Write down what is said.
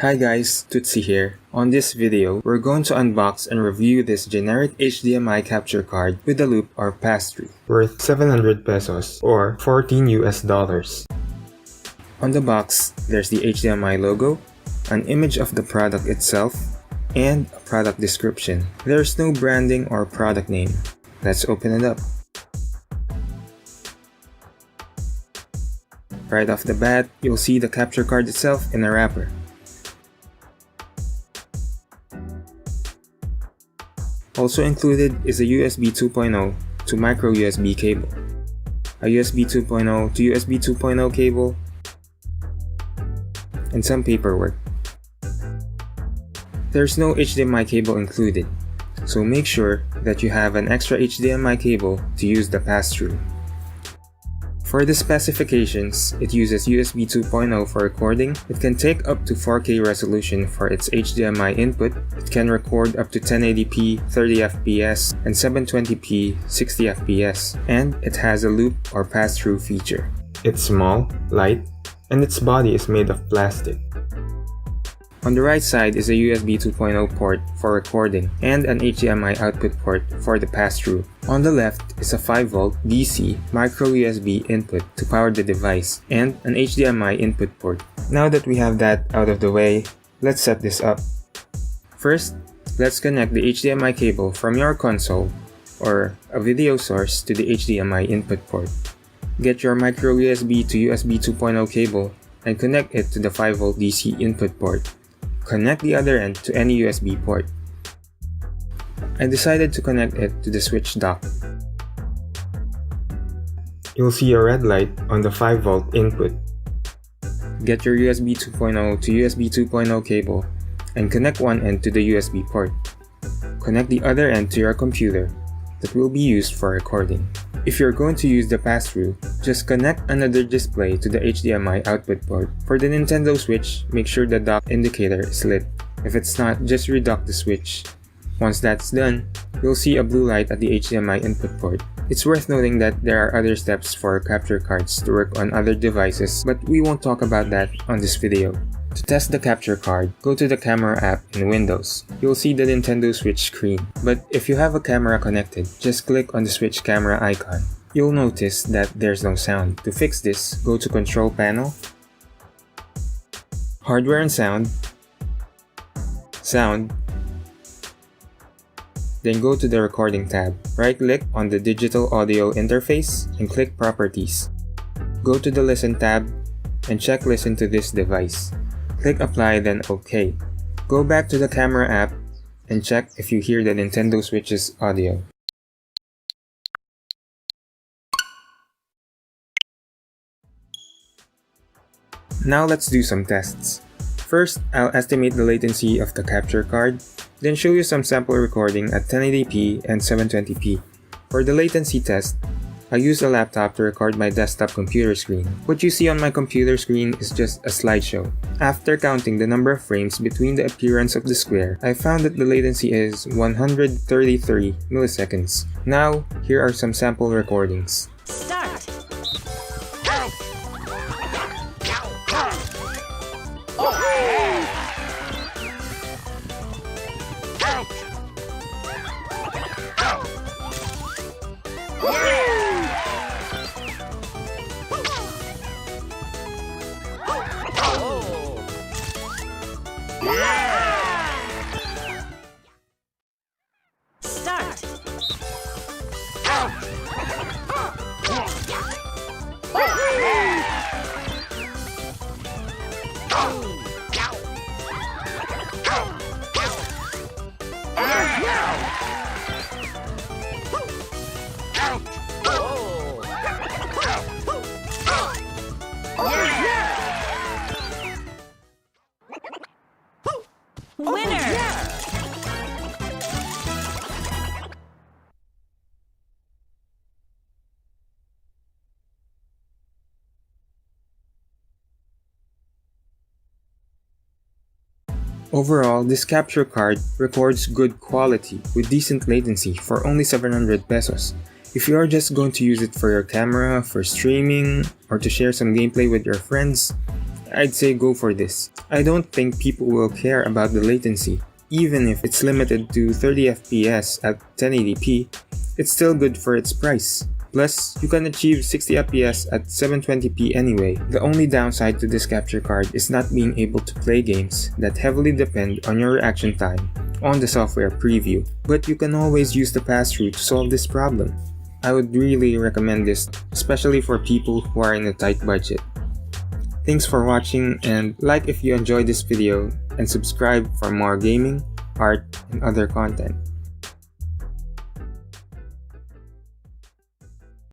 Hi guys, Tutsi here. On this video, we're going to unbox and review this generic HDMI capture card with a loop or pass-through, worth 700 pesos or 14 US dollars. On the box, there's the HDMI logo, an image of the product itself, and a product description. There's no branding or product name. Let's open it up. Right off the bat, you'll see the capture card itself in a wrapper. Also included is a USB 2.0 to micro USB cable, a USB 2.0 to USB 2.0 cable, and some paperwork. There's no HDMI cable included, so make sure that you have an extra HDMI cable to use the pass-through. For the specifications, it uses USB 2.0 for recording. It can take up to 4K resolution for its HDMI input. It can record up to 1080p 30fps and 720p 60fps, and it has a loop or pass-through feature. It's small, light, and its body is made of plastic. On the right side is a USB 2.0 port for recording and an HDMI output port for the pass-through. On the left is a 5V DC micro USB input to power the device and an HDMI input port. Now that we have that out of the way, let's set this up. First, let's connect the HDMI cable from your console or a video source to the HDMI input port. Get your micro USB to USB 2.0 cable and connect it to the 5V DC input port. Connect the other end to any USB port. I decided to connect it to the switch dock. You'll see a red light on the 5V input. Get your USB 2.0 to USB 2.0 cable and connect one end to the USB port. Connect the other end to your computer that will be used for recording. If you're going to use the pass-through, just connect another display to the HDMI output port. For the Nintendo Switch, make sure the dock indicator is lit. If it's not, just redock the switch. Once that's done, you'll see a blue light at the HDMI input port. It's worth noting that there are other steps for capture cards to work on other devices, but we won't talk about that on this video. To test the capture card, go to the camera app in Windows. You'll see the Nintendo Switch screen, but if you have a camera connected, just click on the Switch camera icon. You'll notice that there's no sound. To fix this, go to Control Panel, Hardware and Sound, Sound, then go to the Recording tab. Right-click on the Digital Audio interface and click Properties. Go to the Listen tab and check Listen to this device. Click Apply, then OK. Go back to the camera app and check if you hear the Nintendo Switch's audio. Now let's do some tests. First, I'll estimate the latency of the capture card, then show you some sample recording at 1080p and 720p. For the latency test, I use a laptop to record my desktop computer screen. What you see on my computer screen is just a slideshow. After counting the number of frames between the appearance of the square, I found that the latency is 133 milliseconds. Now, here are some sample recordings. Start! Winner! Overall, this capture card records good quality with decent latency for only 700 pesos. If you are just going to use it for your camera, for streaming, or to share some gameplay with your friends, I'd say go for this. I don't think people will care about the latency. Even if it's limited to 30 FPS at 1080p, it's still good for its price. Plus, you can achieve 60 FPS at 720p anyway. The only downside to this capture card is not being able to play games that heavily depend on your reaction time on the software preview, but you can always use the pass-through to solve this problem. I would really recommend this, especially for people who are in a tight budget. Thanks for watching, and like if you enjoyed this video, and subscribe for more gaming, art, and other content.